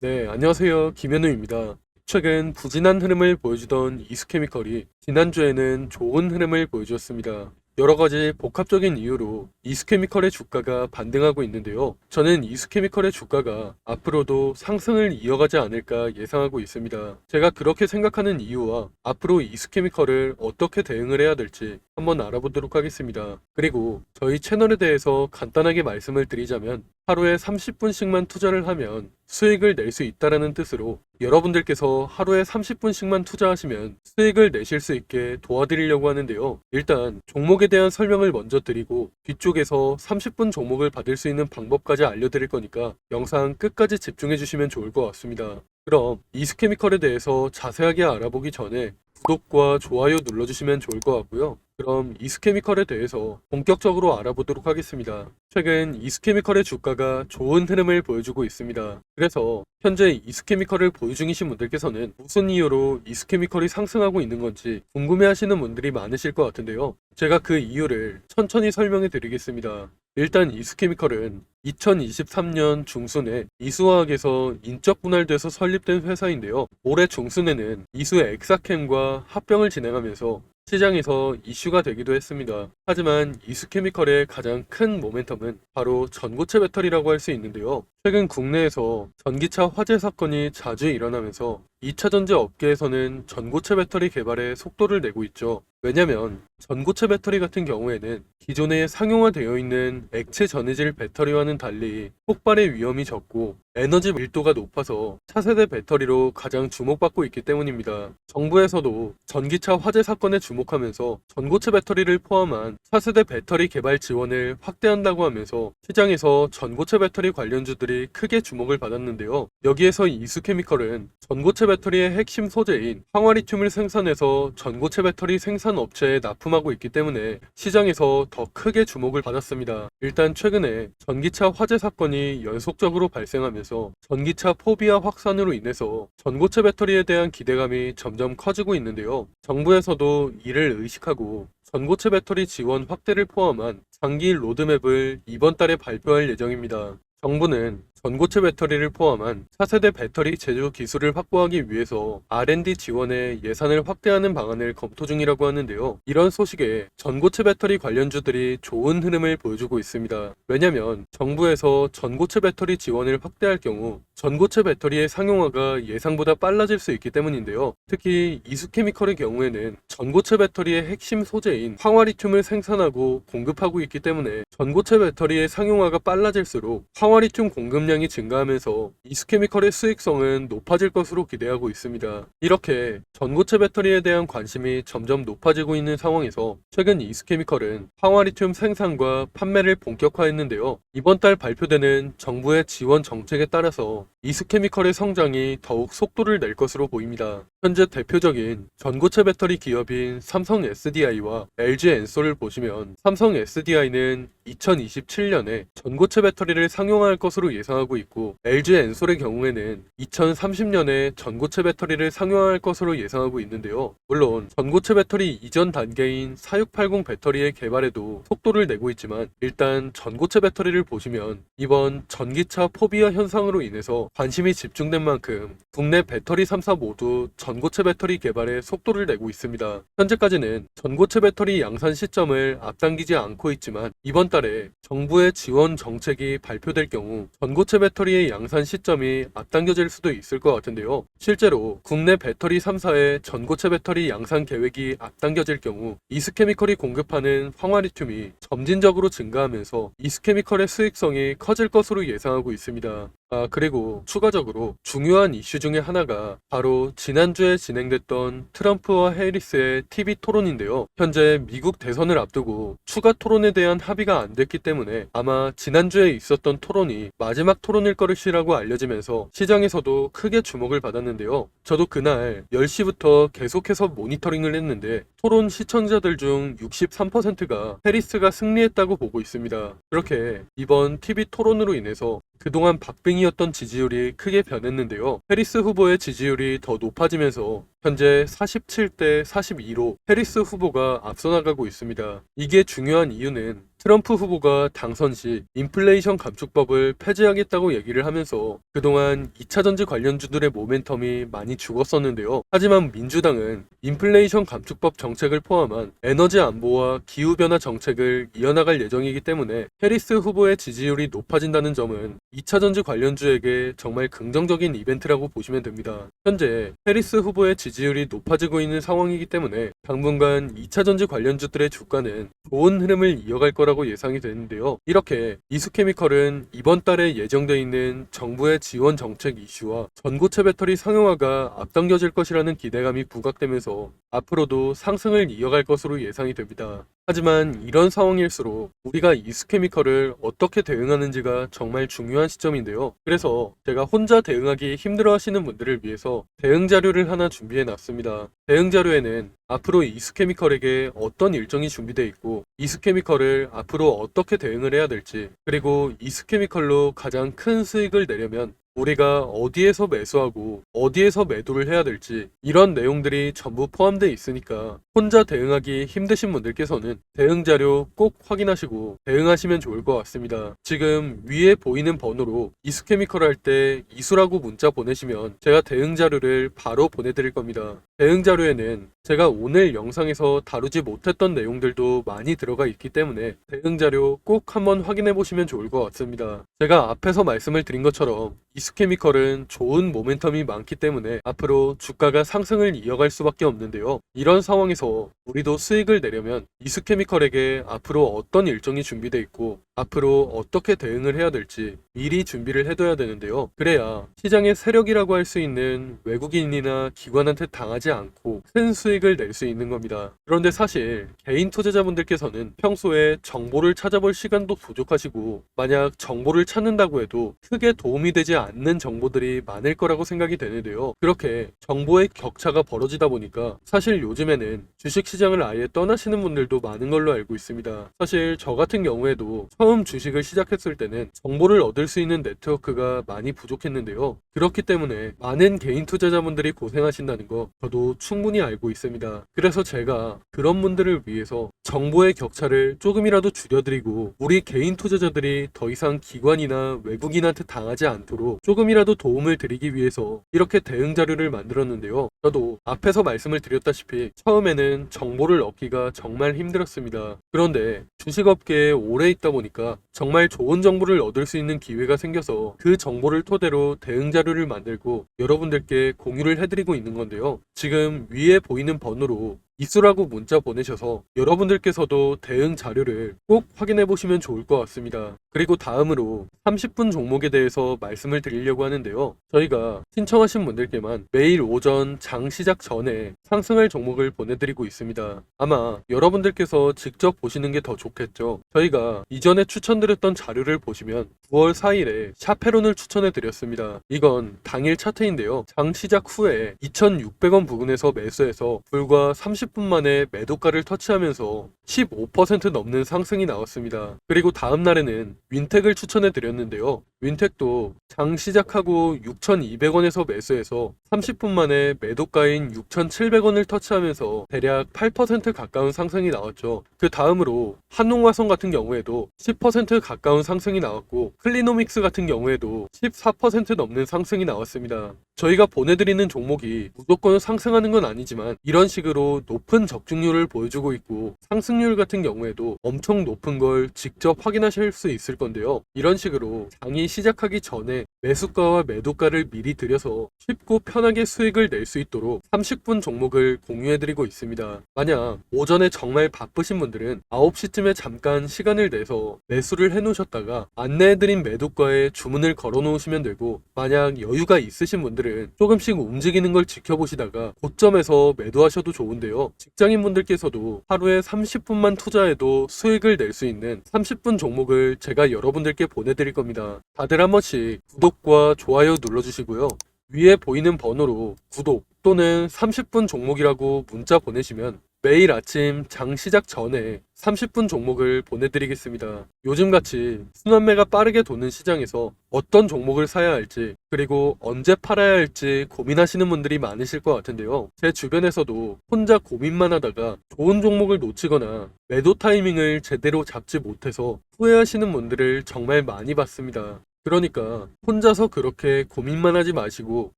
네, 안녕하세요. 김현우입니다. 최근 부진한 흐름을 보여주던 이스케미컬이 지난주에는 좋은 흐름을 보여주었습니다. 여러 가지 복합적인 이유로 이스케미컬의 주가가 반등하고 있는데요. 저는 이스케미컬의 주가가 앞으로도 상승을 이어가지 않을까 예상하고 있습니다. 제가 그렇게 생각하는 이유와 앞으로 이스케미컬을 어떻게 대응을 해야 될지 한번 알아보도록 하겠습니다. 그리고 저희 채널에 대해서 간단하게 말씀을 드리자면 하루에 30분씩만 투자를 하면 수익을 낼 수 있다는 뜻으로 여러분들께서 하루에 30분씩만 투자하시면 수익을 내실 수 있게 도와드리려고 하는데요. 일단 종목에 대한 설명을 먼저 드리고 뒤쪽에서 30분 종목을 받을 수 있는 방법까지 알려드릴 거니까 영상 끝까지 집중해 주시면 좋을 것 같습니다. 그럼 이스케미컬에 대해서 자세하게 알아보기 전에 구독과 좋아요 눌러주시면 좋을 것 같고요. 그럼 이스케미컬에 대해서 본격적으로 알아보도록 하겠습니다. 최근 이스케미컬의 주가가 좋은 흐름을 보여주고 있습니다. 그래서 현재 이스케미컬을 보유 중이신 분들께서는 무슨 이유로 이스케미컬이 상승하고 있는 건지 궁금해하시는 분들이 많으실 것 같은데요. 제가 그 이유를 천천히 설명해 드리겠습니다. 일단 이스케미컬은 2023년 중순에 이수화학에서 인적 분할돼서 설립된 회사인데요. 올해 중순에는 이수 엑사캠과 합병을 진행하면서 시장에서 이슈가 되기도 했습니다. 하지만 이스케미컬의 가장 큰 모멘텀은 바로 전고체 배터리라고 할 수 있는데요. 최근 국내에서 전기차 화재 사건이 자주 일어나면서 2차 전지 업계에서는 전고체 배터리 개발에 속도를 내고 있죠. 왜냐면 전고체 배터리 같은 경우에는 기존에 상용화되어 있는 액체 전해질 배터리와는 달리 폭발의 위험이 적고 에너지 밀도가 높아서 차세대 배터리로 가장 주목받고 있기 때문입니다. 정부에서도 전기차 화재 사건에 주목하면서 전고체 배터리를 포함한 차세대 배터리 개발 지원을 확대한다고 하면서 시장에서 전고체 배터리 관련주들이 크게 주목을 받았는데요. 여기에서 이스케미컬은 전고체 배터리의 핵심 소재인 황화리튬을 생산해서 전고체 배터리 생산 업체에 납품하고 있기 때문에 시장에서 더 크게 주목을 받았습니다. 일단 최근에 전기차 화재 사건이 연속적으로 발생하면서 전기차 포비아 확산으로 인해서 전고체 배터리에 대한 기대감이 점점 커지고 있는데요. 정부에서도 이를 의식하고 전고체 배터리 지원 확대를 포함한 장기 로드맵을 이번 달에 발표할 예정입니다. 정부는 전고체 배터리를 포함한 차세대 배터리 제조 기술을 확보하기 위해서 R&D 지원에 예산을 확대하는 방안을 검토 중이라고 하는데요. 이런 소식에 전고체 배터리 관련주들이 좋은 흐름을 보여주고 있습니다. 왜냐면 정부에서 전고체 배터리 지원을 확대할 경우 전고체 배터리의 상용화가 예상보다 빨라질 수 있기 때문인데요. 특히 이수케미컬의 경우에는 전고체 배터리의 핵심 소재인 황화리튬을 생산하고 공급하고 있기 때문에 전고체 배터리의 상용화가 빨라질수록 황화리튬 공급량이 증가하면서 이스케미컬의 수익성은 높아질 것으로 기대하고 있습니다. 이렇게 전고체 배터리에 대한 관심이 점점 높아지고 있는 상황에서 최근 이스케미컬은 황화리튬 생산과 판매를 본격화했는데요. 이번 달 발표되는 정부의 지원 정책에 따라서 이스케미컬의 성장이 더욱 속도를 낼 것으로 보입니다. 현재 대표적인 전고체 배터리 기업인 삼성 SDI와 LG 엔솔을 보시면 삼성 SDI는 2027년에 전고체 배터리를 상용화할 것으로 예상하고 있고 LG 엔솔의 경우에는 2030년에 전고체 배터리를 상용화할 것으로 예상하고 있는데요. 물론 전고체 배터리 이전 단계인 4680 배터리의 개발에도 속도를 내고 있지만 일단 전고체 배터리를 보시면 이번 전기차 포비아 현상으로 인해서 관심이 집중된 만큼 국내 배터리 3사 모두 전고체 배터리 개발에 속도를 내고 있습니다. 현재까지는 전고체 배터리 양산 시점을 앞당기지 않고 있지만 이번 달에 정부의 지원 정책이 발표될 경우 전고체 배터리의 양산 시점이 앞당겨질 수도 있을 것 같은데요. 실제로 국내 배터리 3사의 전고체 배터리 양산 계획이 앞당겨질 경우 이스케미컬이 공급하는 황화리튬이 점진적으로 증가하면서 이스케미컬의 수익성이 커질 것으로 예상하고 있습니다. 그리고 추가적으로 중요한 이슈 중에 하나가 바로 지난주에 진행됐던 트럼프와 해리스의 TV 토론인데요. 현재 미국 대선을 앞두고 추가 토론에 대한 합의가 안 됐기 때문에 아마 지난주에 있었던 토론이 마지막 토론일 것이라고 알려지면서 시장에서도 크게 주목을 받았는데요. 저도 그날 10시부터 계속해서 모니터링을 했는데 토론 시청자들 중 63%가 해리스가 승리했다고 보고 있습니다. 그렇게 이번 TV 토론으로 인해서 그동안 박빙이었던 지지율이 크게 변했는데요. 해리스 후보의 지지율이 더 높아지면서 현재 47대 42로 해리스 후보가 앞서 나가고 있습니다. 이게 중요한 이유는 트럼프 후보가 당선 시 인플레이션 감축법을 폐지하겠다고 얘기를 하면서 그동안 2차 전지 관련주들의 모멘텀이 많이 죽었었는데요. 하지만 민주당은 인플레이션 감축법 정책을 포함한 에너지 안보와 기후변화 정책을 이어나갈 예정이기 때문에 해리스 후보의 지지율이 높아진다는 점은 2차 전지 관련주에게 정말 긍정적인 이벤트라고 보시면 됩니다. 현재 해리스 후보의 지지율이 높아지고 있는 상황이기 때문에 당분간 2차 전지 관련주들의 주가는 좋은 흐름을 이어갈 거라고 예상이 되는데요. 이렇게 이수케미컬은 이번 달에 예정되어 있는 정부의 지원 정책 이슈와 전고체 배터리 상용화가 앞당겨질 것이라는 기대감이 부각되면서 앞으로도 상승을 이어갈 것으로 예상이 됩니다. 하지만 이런 상황일수록 우리가 이수케미컬을 어떻게 대응하는지가 정말 중요한 시점인데요. 그래서 제가 혼자 대응하기 힘들어 하시는 분들을 위해서 대응 자료를 하나 준비해 놨습니다. 대응 자료에는 앞으로 이수케미컬에게 어떤 일정이 준비되어 있고 이수케미컬을 앞으로 어떻게 대응을 해야 될지, 그리고 이수케미컬로 가장 큰 수익을 내려면 우리가 어디에서 매수하고 어디에서 매도를 해야 될지, 이런 내용들이 전부 포함되어 있으니까 혼자 대응하기 힘드신 분들께서는 대응 자료 꼭 확인하시고 대응하시면 좋을 것 같습니다. 지금 위에 보이는 번호로 이수케미컬 할 때 이수라고 문자 보내시면 제가 대응 자료를 바로 보내드릴 겁니다. 대응 자료에는 제가 오늘 영상에서 다루지 못했던 내용들도 많이 들어가 있기 때문에 대응 자료 꼭 한번 확인해 보시면 좋을 것 같습니다. 제가 앞에서 말씀을 드린 것처럼 이수케미컬은 좋은 모멘텀이 많기 때문에 앞으로 주가가 상승을 이어갈 수밖에 없는데요. 이런 상황에서 우리도 수익을 내려면 이수케미컬에게 앞으로 어떤 일정이 준비되어 있고 앞으로 어떻게 대응을 해야 될지 미리 준비를 해둬야 되는데요. 그래야 시장의 세력이라고 할 수 있는 외국인이나 기관한테 당하지 않고 큰 수익을 낼 수 있는 겁니다. 그런데 사실 개인 투자자분들께서는 평소에 정보를 찾아볼 시간도 부족하시고 만약 정보를 찾는다고 해도 크게 도움이 되지 않는 정보들이 많을 거라고 생각이 되는데요. 그렇게 정보의 격차가 벌어지다 보니까 사실 요즘에는 주식시장을 아예 떠나시는 분들도 많은 걸로 알고 있습니다. 사실 저 같은 경우에도 처음 주식을 시작했을 때는 정보를 얻을 수 있는 네트워크가 많이 부족했는데요. 그렇기 때문에 많은 개인 투자자분들이 고생하신다는 거 저도 충분히 알고 있습니다. 그래서 제가 그런 분들을 위해서 정보의 격차를 조금이라도 줄여드리고 우리 개인 투자자들이 더 이상 기관이나 외국인한테 당하지 않도록 조금이라도 도움을 드리기 위해서 이렇게 대응 자료를 만들었는데요. 저도 앞에서 말씀을 드렸다시피 처음에는 정보를 얻기가 정말 힘들었습니다. 그런데 주식업계에 오래 있다 보니까 정말 좋은 정보를 얻을 수 있는 기회가 생겨서 그 정보를 토대로 대응 자료를 만들고 여러분들께 공유를 해드리고 있는 건데요. 지금 위에 보이는 번호로 이수라고 문자 보내셔서 여러분들께서도 대응 자료를 꼭 확인해 보시면 좋을 것 같습니다. 그리고 다음으로 30분 종목에 대해서 말씀을 드리려고 하는데요. 저희가 신청하신 분들께만 매일 오전 장 시작 전에 상승할 종목을 보내드리고 있습니다. 아마 여러분들께서 직접 보시는 게 더 좋겠죠. 저희가 이전에 추천드렸던 자료를 보시면 9월 4일에 샤페론을 추천해 드렸습니다. 이건 당일 차트인데요. 장 시작 후에 2,600원 부근에서 매수해서 불과 30분 만에 매도가를 터치하면서 15% 넘는 상승이 나왔습니다. 그리고 다음 날에는 윈텍을 추천해 드렸는데요. 윈텍도 장 시작하고 6,200원에서 매수해서 30분 만에 매도가인 6,700원을 터치하면서 대략 8% 가까운 상승이 나왔죠. 그 다음으로 한농화성 같은 경우에도 10% 가까운 상승이 나왔고 클리노믹스 같은 경우에도 14% 넘는 상승이 나왔습니다. 저희가 보내드리는 종목이 무조건 상승하는 건 아니지만 이런 식으로 높은 적중률을 보여주고 있고 상승률 같은 경우에도 엄청 높은 걸 직접 확인하실 수 있을 건데요. 이런 식으로 장이 시작하기 전에 매수가와 매도가를 미리 들여서 쉽고 편하게 수익을 낼 수 있도록 30분 종목을 공유해드리고 있습니다. 만약 오전에 정말 바쁘신 분들은 9시쯤에 잠깐 시간을 내서 매수를 해놓으셨다가 안내해드린 매도가에 주문을 걸어놓으시면 되고, 만약 여유가 있으신 분들은 조금씩 움직이는 걸 지켜보시다가 고점에서 매도하셔도 좋은데요. 직장인분들께서도 하루에 30분만 투자해도 수익을 낼 수 있는 30분 종목을 제가 여러분들께 보내드릴 겁니다. 다들 한 번씩 구독과 좋아요 눌러주시고요. 위에 보이는 번호로 구독 또는 30분 종목이라고 문자 보내시면 매일 아침 장 시작 전에 30분 종목을 보내드리겠습니다. 요즘같이 순환매가 빠르게 도는 시장에서 어떤 종목을 사야 할지, 그리고 언제 팔아야 할지 고민하시는 분들이 많으실 것 같은데요. 제 주변에서도 혼자 고민만 하다가 좋은 종목을 놓치거나 매도 타이밍을 제대로 잡지 못해서 후회하시는 분들을 정말 많이 봤습니다. 그러니까 혼자서 그렇게 고민만 하지 마시고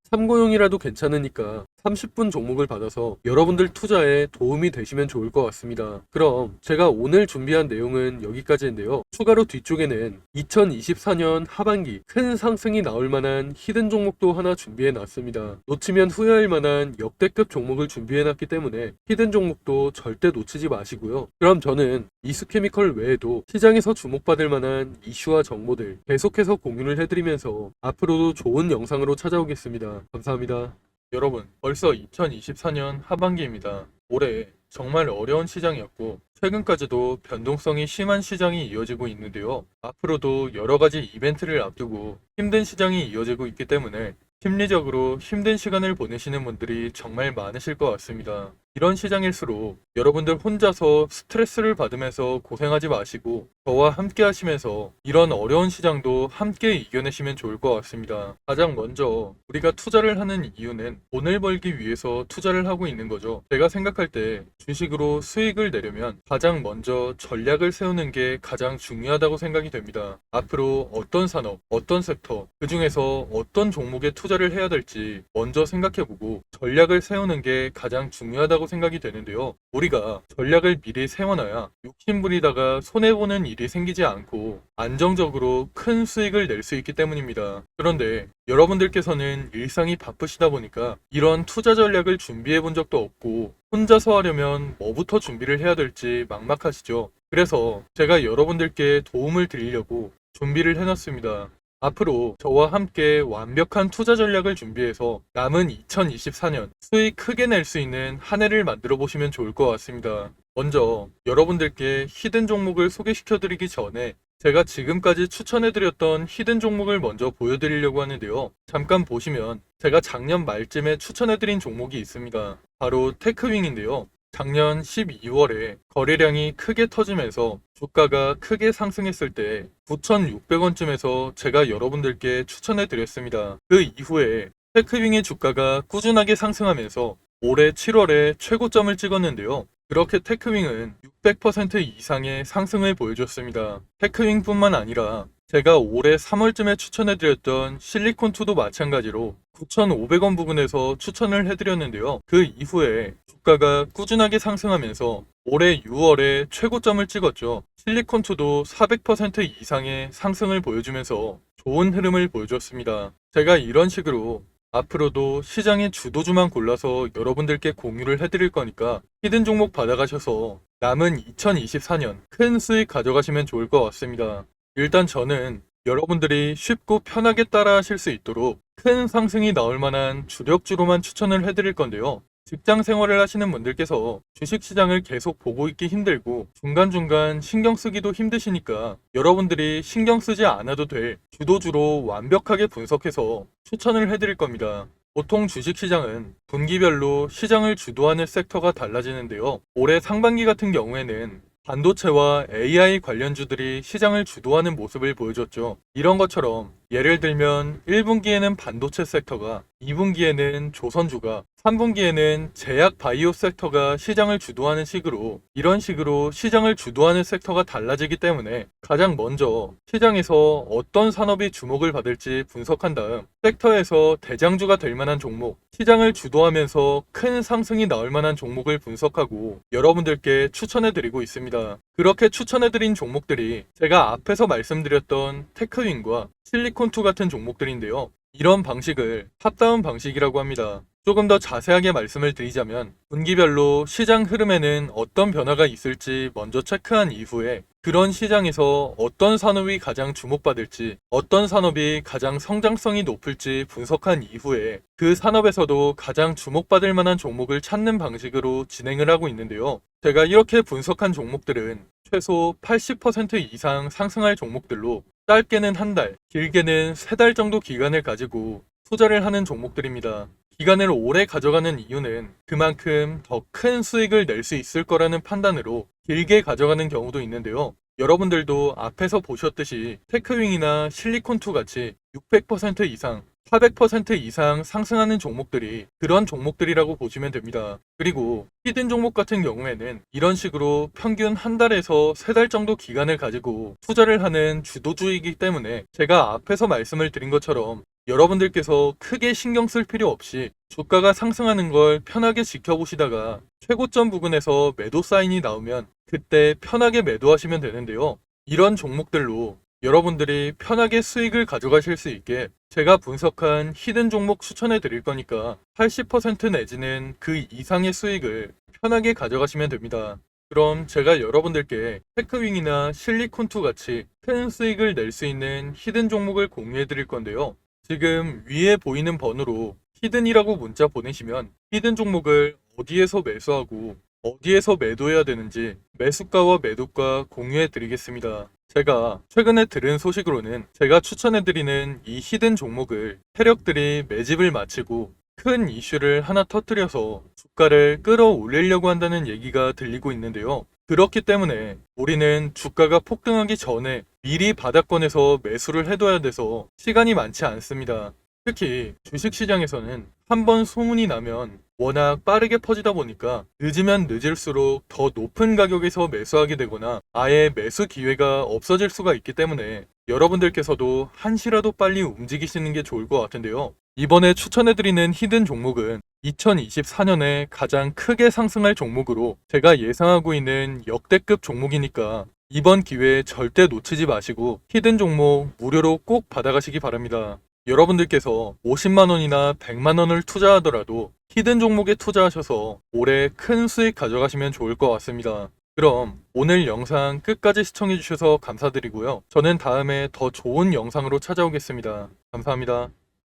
참고용이라도 괜찮으니까 30분 종목을 받아서 여러분들 투자에 도움이 되시면 좋을 것 같습니다. 그럼 제가 오늘 준비한 내용은 여기까지인데요. 추가로 뒤쪽에는 2024년 하반기 큰 상승이 나올 만한 히든 종목도 하나 준비해 놨습니다. 놓치면 후회할 만한 역대급 종목을 준비해 놨기 때문에 히든 종목도 절대 놓치지 마시고요. 그럼 저는 이스케미컬 외에도 시장에서 주목받을 만한 이슈와 정보들 계속해서 공유를 해드리면서 앞으로도 좋은 영상으로 찾아오겠습니다. 감사합니다. 여러분, 벌써 2024년 하반기입니다. 올해 정말 어려운 시장이었고 최근까지도 변동성이 심한 시장이 이어지고 있는데요. 앞으로도 여러 가지 이벤트를 앞두고 힘든 시장이 이어지고 있기 때문에 심리적으로 힘든 시간을 보내시는 분들이 정말 많으실 것 같습니다. 이런 시장일수록 여러분들 혼자서 스트레스를 받으면서 고생하지 마시고 저와 함께 하시면서 이런 어려운 시장도 함께 이겨내시면 좋을 것 같습니다. 가장 먼저 우리가 투자를 하는 이유는 돈을 벌기 위해서 투자를 하고 있는 거죠. 제가 생각할 때 주식으로 수익을 내려면 가장 먼저 전략을 세우는 게 가장 중요하다고 생각이 됩니다. 앞으로 어떤 산업, 어떤 섹터, 그 중에서 어떤 종목에 투자를 해야 될지 먼저 생각해보고 전략을 세우는 게 가장 중요하다고 생각이 되는데요. 우리가 전략을 미리 세워놔야 욕심부리다가 손해보는 일이 생기지 않고 안정적으로 큰 수익을 낼 수 있기 때문입니다. 그런데 여러분들께서는 일상이 바쁘시다 보니까 이런 투자 전략을 준비해 본 적도 없고 혼자서 하려면 뭐부터 준비를 해야 될지 막막하시죠. 그래서 제가 여러분들께 도움을 드리려고 준비를 해놨습니다. 앞으로 저와 함께 완벽한 투자 전략을 준비해서 남은 2024년 수익 크게 낼 수 있는 한 해를 만들어 보시면 좋을 것 같습니다. 먼저 여러분들께 히든 종목을 소개시켜 드리기 전에 제가 지금까지 추천해드렸던 히든 종목을 먼저 보여드리려고 하는데요. 잠깐 보시면 제가 작년 말쯤에 추천해드린 종목이 있습니다. 바로 테크윙인데요. 작년 12월에 거래량이 크게 터지면서 주가가 크게 상승했을 때 9,600원쯤에서 제가 여러분들께 추천해 드렸습니다. 그 이후에 테크윙의 주가가 꾸준하게 상승하면서 올해 7월에 최고점을 찍었는데요. 그렇게 테크윙은 600% 이상의 상승을 보여줬습니다. 테크윙뿐만 아니라 제가 올해 3월쯤에 추천해드렸던 실리콘2도 마찬가지로 9,500원 부근에서 추천을 해드렸는데요. 그 이후에 주가가 꾸준하게 상승하면서 올해 6월에 최고점을 찍었죠. 실리콘2도 400% 이상의 상승을 보여주면서 좋은 흐름을 보여줬습니다. 제가 이런 식으로 앞으로도 시장의 주도주만 골라서 여러분들께 공유를 해드릴 거니까 히든 종목 받아가셔서 남은 2024년 큰 수익 가져가시면 좋을 것 같습니다. 일단 저는 여러분들이 쉽고 편하게 따라 하실 수 있도록 큰 상승이 나올 만한 주력주로만 추천을 해드릴 건데요. 직장 생활을 하시는 분들께서 주식시장을 계속 보고 있기 힘들고 중간중간 신경 쓰기도 힘드시니까 여러분들이 신경 쓰지 않아도 될 주도주로 완벽하게 분석해서 추천을 해드릴 겁니다. 보통 주식시장은 분기별로 시장을 주도하는 섹터가 달라지는데요. 올해 상반기 같은 경우에는 반도체와 AI 관련주들이 시장을 주도하는 모습을 보여줬죠. 이런 것처럼 예를 들면 1분기에는 반도체 섹터가, 2분기에는 조선주가, 3분기에는 제약 바이오 섹터가 시장을 주도하는 식으로 이런 식으로 시장을 주도하는 섹터가 달라지기 때문에 가장 먼저 시장에서 어떤 산업이 주목을 받을지 분석한 다음 섹터에서 대장주가 될 만한 종목, 시장을 주도하면서 큰 상승이 나올 만한 종목을 분석하고 여러분들께 추천해드리고 있습니다. 그렇게 추천해드린 종목들이 제가 앞에서 말씀드렸던 테크윙과 실리콘2 같은 종목들인데요. 이런 방식을 탑다운 방식이라고 합니다. 조금 더 자세하게 말씀을 드리자면 분기별로 시장 흐름에는 어떤 변화가 있을지 먼저 체크한 이후에 그런 시장에서 어떤 산업이 가장 주목받을지, 어떤 산업이 가장 성장성이 높을지 분석한 이후에 그 산업에서도 가장 주목받을 만한 종목을 찾는 방식으로 진행을 하고 있는데요. 제가 이렇게 분석한 종목들은 최소 80% 이상 상승할 종목들로 짧게는 한 달, 길게는 세 달 정도 기간을 가지고 투자를 하는 종목들입니다. 기간을 오래 가져가는 이유는 그만큼 더 큰 수익을 낼 수 있을 거라는 판단으로 길게 가져가는 경우도 있는데요. 여러분들도 앞에서 보셨듯이 테크윙이나 실리콘2 같이 600% 이상, 400% 이상 상승하는 종목들이 그런 종목들이라고 보시면 됩니다. 그리고 히든 종목 같은 경우에는 이런 식으로 평균 한 달에서 세 달 정도 기간을 가지고 투자를 하는 주도주이기 때문에 제가 앞에서 말씀을 드린 것처럼 여러분들께서 크게 신경 쓸 필요 없이 주가가 상승하는 걸 편하게 지켜보시다가 최고점 부근에서 매도 사인이 나오면 그때 편하게 매도하시면 되는데요. 이런 종목들로 여러분들이 편하게 수익을 가져가실 수 있게 제가 분석한 히든 종목 추천해 드릴 거니까 80% 내지는 그 이상의 수익을 편하게 가져가시면 됩니다. 그럼 제가 여러분들께 테크윙이나 실리콘2 같이 큰 수익을 낼 수 있는 히든 종목을 공유해 드릴 건데요. 지금 위에 보이는 번호로 히든이라고 문자 보내시면 히든 종목을 어디에서 매수하고 어디에서 매도해야 되는지 매수가와 매도가 공유해 드리겠습니다. 제가 최근에 들은 소식으로는 제가 추천해 드리는 이 히든 종목을 세력들이 매집을 마치고 큰 이슈를 하나 터뜨려서 주가를 끌어올리려고 한다는 얘기가 들리고 있는데요. 그렇기 때문에 우리는 주가가 폭등하기 전에 미리 바닥권에서 매수를 해둬야 돼서 시간이 많지 않습니다. 특히 주식시장에서는 한번 소문이 나면 워낙 빠르게 퍼지다 보니까 늦으면 늦을수록 더 높은 가격에서 매수하게 되거나 아예 매수 기회가 없어질 수가 있기 때문에 여러분들께서도 한시라도 빨리 움직이시는 게 좋을 것 같은데요. 이번에 추천해드리는 히든 종목은 2024년에 가장 크게 상승할 종목으로 제가 예상하고 있는 역대급 종목이니까 이번 기회에 절대 놓치지 마시고 히든 종목 무료로 꼭 받아가시기 바랍니다. 여러분들께서 50만원이나 100만원을 투자하더라도 히든 종목에 투자하셔서 올해 큰 수익 가져가시면 좋을 것 같습니다. 그럼 오늘 영상 끝까지 시청해주셔서 감사드리고요. 저는 다음에 더 좋은 영상으로 찾아오겠습니다. 감사합니다.